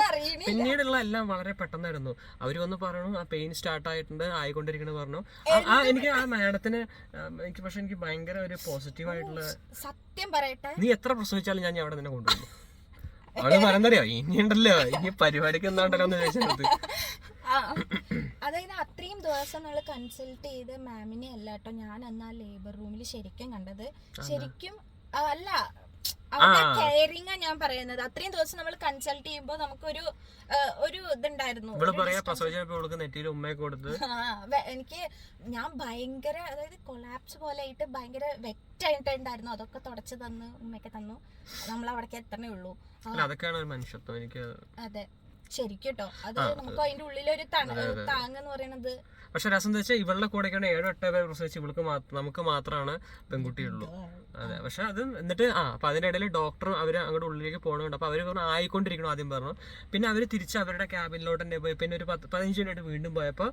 A: പിന്നീടുള്ള എല്ലാം വളരെ പെട്ടെന്നായിരുന്നു. അവര് വന്ന് പറഞ്ഞു ആ പെയിൻ സ്റ്റാർട്ട് ആയിട്ടുണ്ട്, ആയിക്കൊണ്ടിരിക്കണെന്ന് പറഞ്ഞു. എനിക്ക് ആ മാഡത്തിന് എനിക്ക് പക്ഷെ എനിക്ക് ഭയങ്കര ഒരു പോസിറ്റീവ് ആയിട്ടുള്ള,
B: സത്യം പറയട്ടെ,
A: നീ എത്ര പ്രസവിച്ചാലും ഞാൻ അവിടെ തന്നെ കൊണ്ടുവന്നു. അവള് പറയുന്നറിയോ, ഇനിയുണ്ടല്ലോ ഇനി പരിപാടിക്ക് എന്താണ്ടല്ലോ എന്ന് ചോദിച്ചത്.
B: അതായത് അത്രയും ദിവസം നമ്മൾ കൺസൾട്ട് ചെയ്ത് മാമിനെ അല്ല കേട്ടോ ഞാൻ അന്ന് ആ ലേബർ റൂമിൽ ശരിക്കും കണ്ടത്. ശരിക്കും അല്ല, അവരുടെ കെയറിംഗ് ഞാൻ പറയുന്നത്. അത്രയും ദിവസം നമ്മൾ കൺസൾട്ട് ചെയ്യുമ്പോൾ നമുക്കൊരു ഇതുണ്ടായിരുന്നു. എനിക്ക് ഞാൻ ഭയങ്കര, അതായത് കൊളാപ്സ് പോലെ ആയിട്ട് ഭയങ്കര വെറ്റായിട്ടുണ്ടായിരുന്നു. അതൊക്കെ തുടച്ചു തന്നു, ഉമ്മയൊക്കെ തന്നു. നമ്മൾ അവിടേക്ക് എത്തണേ ഉള്ളൂ. അതെ, ശരിക്കും കേട്ടോ. അത് നമുക്ക് അതിന്റെ ഉള്ളിലൊരു താങ്ങെന്ന് പറയണത്.
A: പക്ഷെ രസം എന്താ വെച്ചാൽ ഇവളുടെ കൂടെയൊക്കെയാണ് 7-8 പേര് പ്രസവിച്ച് ഇവൾക്ക് നമുക്ക് മാത്രമാണ് പെൺകുട്ടിയുള്ളൂ. അതെ. പക്ഷെ അത് എന്നിട്ട് അപ്പൊ അതിനിടയിൽ ഡോക്ടർ അവര് അങ്ങോട്ട് ഉള്ളിലേക്ക് പോകണുണ്ട്. അപ്പൊ അവര് പറഞ്ഞു ആയിക്കൊണ്ടിരിക്കണം ആദ്യം പറഞ്ഞു. പിന്നെ അവര് തിരിച്ച് അവരുടെ ക്യാബിനിലോട്ട് തന്നെ പോയി. പിന്നെ ഒരു 15 മിനിറ്റ് വീണ്ടും പോയപ്പോ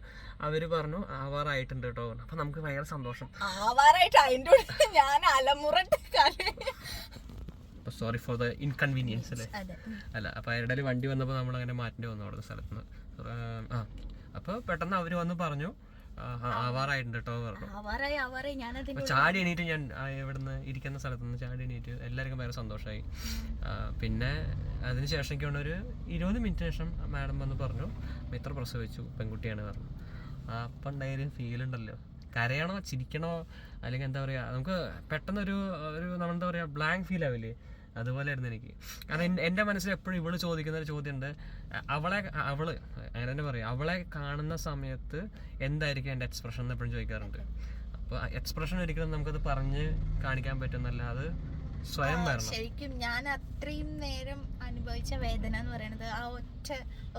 A: അവര് പറഞ്ഞു ആവാറായിട്ടുണ്ട് കേട്ടോ. അപ്പൊ നമുക്ക് ഭയങ്കര സന്തോഷം.
B: ആവാറായിട്ട് അതിന്റെ ഉള്ളിൽ ഞാൻ അലമുറട്ട്
A: സോറി ഫോർ ദ ഇൻകൺവീനിയൻസ് അല്ലേ. അല്ല, അപ്പൊ അവരുടെ വണ്ടി വന്നപ്പോൾ നമ്മൾ അങ്ങനെ മാറ്റേണ്ടി വന്നു അവിടെ സ്ഥലത്തുനിന്ന്. അപ്പൊ പെട്ടെന്ന് അവര് വന്ന് പറഞ്ഞു ആവാറായിട്ടുണ്ട് കേട്ടോ പറഞ്ഞു. ചാടി എണീറ്റ് ഞാൻ ഇവിടുന്ന് ഇരിക്കുന്ന സ്ഥലത്തുനിന്ന് ചാടി എണീറ്റ് എല്ലാവർക്കും ഭയങ്കര സന്തോഷമായി. പിന്നെ അതിനുശേഷം എനിക്ക് ഒരു 20 മിനിറ്റിന് ശേഷം മാഡം വന്ന് പറഞ്ഞു ഇത്ര പ്രസവിച്ചു, പെൺകുട്ടിയാണ് പറഞ്ഞു. അപ്പം ഉണ്ടായൊരു ഫീൽ ഉണ്ടല്ലോ, കരയണോ ചിരിക്കണോ അല്ലെങ്കിൽ എന്താ പറയുക, നമുക്ക് പെട്ടെന്നൊരു നമ്മളെന്താ പറയുക ബ്ലാങ്ക് ഫീൽ ആവില്ലേ, അതുപോലെ ആയിരുന്നു എനിക്ക്. കാരണം എൻ്റെ മനസ്സിൽ എപ്പോഴും ഇവള് ചോദിക്കുന്ന ഒരു ചോദ്യമുണ്ട്, അവള് അങ്ങനെ തന്നെ പറയാം, അവളെ കാണുന്ന സമയത്ത് എന്തായിരിക്കും എൻ്റെ എക്സ്പ്രഷൻ എന്ന് എപ്പോഴും ചോദിക്കാറുണ്ട്. അപ്പോൾ എക്സ്പ്രഷൻ ഒരിക്കലും നമുക്കത് പറഞ്ഞ് കാണിക്കാൻ പറ്റുന്നല്ല, അത് സ്വയം വരണം.
B: ശരിക്കും ഞാൻ അത്രയും നേരം അനുഭവിച്ച വേദന എന്ന് പറയുന്നത് ആ ഒറ്റ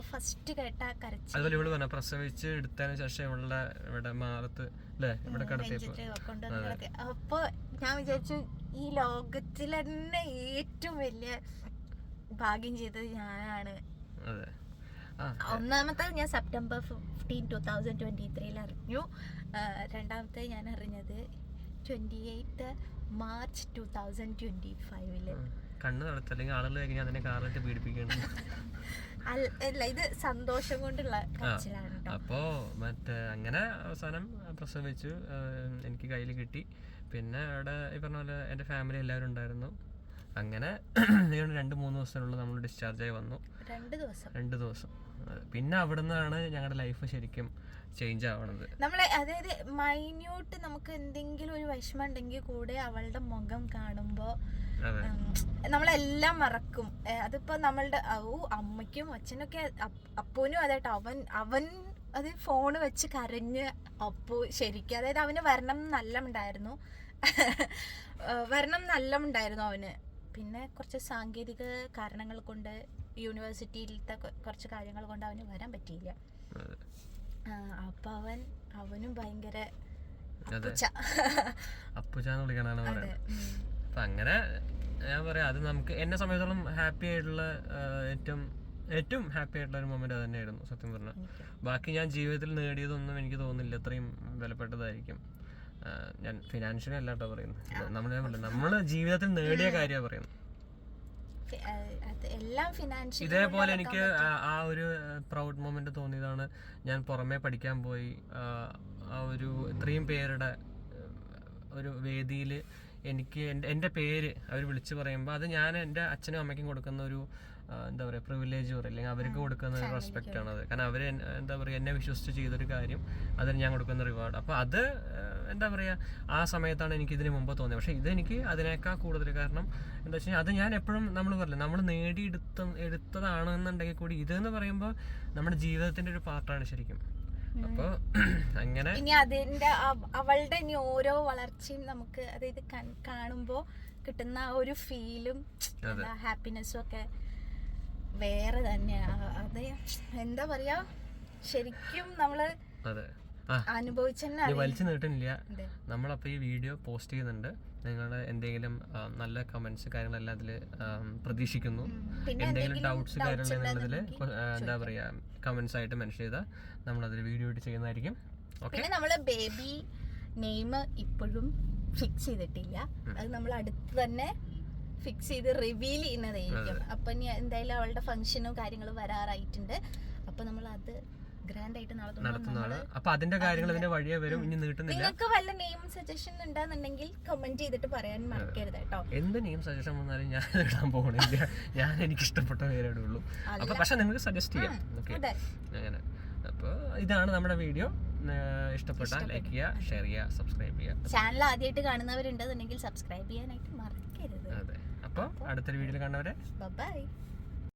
B: ഫസ്റ്റ് കേട്ട കരച്ചിൽ. അതുപോലെ
A: ഇവള് പറഞ്ഞ പ്രസവിച്ച് എടുത്തതിന് ശേഷം ഇവളുടെ ഇവിടെ മാറത്ത് അല്ലേ ഇവിടെ കിടത്തിയപ്പോ
B: അപ്പൊ ഞാൻ വിചാരിച്ചു ഈ ലോകത്തിൽ തന്നെ ഏറ്റവും വലിയ ഭാഗ്യം ചെയ്തത് ഞാനാണ്. ഒന്നാമത്തെ ഞാൻ സെപ്റ്റംബർ 15, 2023 അറിഞ്ഞു. രണ്ടാമത്തെ ഞാൻ അറിഞ്ഞത് 28 മാർച്ച് 2025.
A: കണ്ണ് തളച്ചല്ലെങ്കിൽ ആളുകൾ അതിനെ കാറിട്ട് പീഡിപ്പിക്കണം.
B: അല്ല, ഇത് സന്തോഷം കൊണ്ടുള്ള കരച്ചിലാണ്.
A: അപ്പോ മറ്റേ അങ്ങനെ അവസാനം പ്രസവിച്ചു, എനിക്ക് കയ്യിൽ കിട്ടി. പിന്നെ അവിടെ ഈ പറഞ്ഞ പോലെ എൻ്റെ ഫാമിലി എല്ലാവരും ഉണ്ടായിരുന്നു. അങ്ങനെ 2-3 ദിവസത്തിനുള്ളിൽ നമ്മൾ ഡിസ്ചാർജ് ആയി വന്നു. 2 ദിവസം. പിന്നെ അവിടെ നിന്നാണ് ഞങ്ങളുടെ ലൈഫ് ശരിക്കും ചേഞ്ച് ആവണത്.
B: നമ്മളെ അതായത് മൈന്യൂട്ട് നമുക്ക് എന്തെങ്കിലും ഒരു വിഷമം ഉണ്ടെങ്കിൽ കൂടെ അവളുടെ മുഖം കാണുമ്പോ നമ്മളെല്ലാം മറക്കും. അതിപ്പോ നമ്മളുടെ അമ്മയ്ക്കും അച്ഛനൊക്കെ, അപ്പൂനും അതായിട്ട് അവൻ അത് ഫോണ് വെച്ച് കരഞ്ഞ് അപ്പു ശരിക്കും, അതായത് അവന് വരണം നല്ല ഉണ്ടായിരുന്നു അവന്. പിന്നെ കുറച്ച് സാങ്കേതിക കാരണങ്ങൾ കൊണ്ട് യൂണിവേഴ്സിറ്റിയിലത്തെ കുറച്ച് കാര്യങ്ങൾ കൊണ്ട് അവന് വരാൻ പറ്റിയില്ല. അപ്പൊ അവനും ഭയങ്കര
A: അപ്പുച്ചാന്ന് വിളിക്കണാണ് പറയുന്നത്. അപ്പൊ അങ്ങനെ ഞാൻ പറയാം, അത് നമുക്ക് എന്നെ സംബന്ധിച്ചോളം ഹാപ്പി ആയിട്ടുള്ള ഏറ്റവും ഹാപ്പി ആയിട്ടുള്ള ഒരു മൊമെന്റ് അത് തന്നെയായിരുന്നു സത്യം പറഞ്ഞാൽ. ബാക്കി ഞാൻ ജീവിതത്തിൽ നേടിയതൊന്നും എനിക്ക് തോന്നുന്നില്ല അത്രയും വിലപ്പെട്ടതായിരിക്കും. ഞാൻ ഫിനാൻഷ്യലി അല്ലാട്ടോ പറയുന്നത്, നമ്മള് ജീവിതത്തിൽ നേടിയ കാര്യമാണ് പറയുന്നത്. ഇതേപോലെ എനിക്ക് ആ ഒരു പ്രൗഡ് മൊമെന്റ് തോന്നിയതാണ് ഞാൻ പുറമെ പഠിക്കാൻ പോയി. ആ ഒരു ഇത്രയും പേരുടെ ഒരു വേദിയിൽ എനിക്ക് എൻ്റെ പേര് അവർ വിളിച്ചു പറയുമ്പോൾ അത് ഞാൻ എൻ്റെ അച്ഛനും അമ്മയ്ക്കും കൊടുക്കുന്ന ഒരു എന്താ പറയുക പ്രിവിലേജ് പറയും, അല്ലെങ്കിൽ അവർക്ക് കൊടുക്കുന്ന ഒരു റെസ്പെക്റ്റ് ആണ് അത്. കാരണം അവർ എന്താ പറയുക എന്നെ വിശ്വസിച്ച് ചെയ്തൊരു കാര്യം, അതിന് ഞാൻ കൊടുക്കുന്ന റിവാർഡ്. അപ്പോൾ അത് എന്താ പറയുക ആ സമയത്താണ് എനിക്ക് ഇതിന് മുമ്പ് തോന്നിയത്. പക്ഷേ ഇതെനിക്ക് അതിനേക്കാൾ കൂടുതൽ, കാരണം എന്താ വെച്ച് കഴിഞ്ഞാൽ അത് ഞാൻ എപ്പോഴും നമ്മൾ പറയില്ല, നമ്മൾ എടുത്തതാണെന്നുണ്ടെങ്കിൽ കൂടി ഇതെന്ന് പറയുമ്പോൾ നമ്മുടെ ജീവിതത്തിൻ്റെ ഒരു പാർട്ടാണ് ശരിക്കും. അപ്പൊ അങ്ങനെ
B: ഇനി അതിന്റെ അവളുടെ ഇനി ഓരോ വളർച്ചയും നമുക്ക് അതായത് കാണുമ്പോ കിട്ടുന്ന ഒരു ഫീലും ഹാപ്പിനെസ്സും ഒക്കെ വേറെ തന്നെയാണ്. അത് എന്താ പറയാ, ശരിക്കും നമ്മള് അനുഭവിച്ചെന്നെ
A: ഇത് വലിച്ചു നീട്ടുന്നില്ല.
B: അതെ.
A: നമ്മളപ്പോൾ ഈ വീഡിയോ പോസ്റ്റ് ചെയ്യുന്നുണ്ട്. നിങ്ങൾ എന്തെങ്കിലും നല്ല കമന്റ്സ് കാര്യങ്ങളെല്ലാം അതിൽ പ്രതീക്ഷിക്കുന്നു. എന്തെങ്കിലും ഡൗട്ട്സ് കാര്യങ്ങളുള്ളതിൽ എന്താ പറയാ കമന്റ്സ് ആയിട്ട് മെൻഷൻ ചെയ്താൽ നമ്മളതിൽ വീഡിയോ ആയിട്ട് ചെയ്യുന്നതായിരിക്കും.
B: പിന്നെ നമ്മള് ബേബി നെയിം ഇപ്പോഴും ഫിക്സ് ചെയ്തിട്ടില്ല. അത് നമ്മൾ അടുത്ത് തന്നെ ഫിക്സ് ചെയ്ത് റിവീൽ ചെയ്യുന്നതായിരിക്കും. അപ്പൊ ഇനി എന്തായാലും അവളുടെ ഫംഗ്ഷനും കാര്യങ്ങളും വരാറായിട്ടുണ്ട്. അപ്പൊ നമ്മൾ അത് ഗ്രാൻഡ് ആയിട്ട്
A: നടത്തുന്നതാണ്. അപ്പൊ അതിന്റെ കാര്യങ്ങൾ ഇതിന്റെ വഴിയെ വരും. ഇനി നീട്ടുന്നില്ല.
B: നിങ്ങൾക്ക് വല്ല നെയിം സജഷൻ ഉണ്ടെന്നുണ്ടെങ്കിൽ കമന്റ് ചെയ്തിട്ട് പറയാൻ മറക്കരുത് കേട്ടോ.
A: എന്ത് നെയിം സജഷൻ വന്നാലും ഞാൻ ഇടാൻ പോകണില്ല. ഞാൻ എനിക്ക് ഇഷ്ടപ്പെട്ട പേരേ ഉള്ളൂ. അപ്പൊ പക്ഷെ നിങ്ങൾക്ക് സജസ്റ്റ് ചെയ്യാം. ഓക്കെ, അങ്ങനെ. അപ്പോൾ ഇതാണ് നമ്മുടെ വീഡിയോ. ഇഷ്ടപ്പെട്ടാൽ ലൈക്ക് ചെയ്യുക, ഷെയർ ചെയ്യുക, സബ്സ്ക്രൈബ് ചെയ്യുക.
B: ചാനൽ ആദ്യമായിട്ട് കാണുന്നവരുണ്ടെന്നുണ്ടെങ്കിൽ സബ്സ്ക്രൈബ് ചെയ്യാനായിട്ട് മറക്കരുത്.
A: അതെ. അപ്പോൾ അടുത്തൊരു വീഡിയോയിൽ കാണുന്നവരെ
B: ബൈ.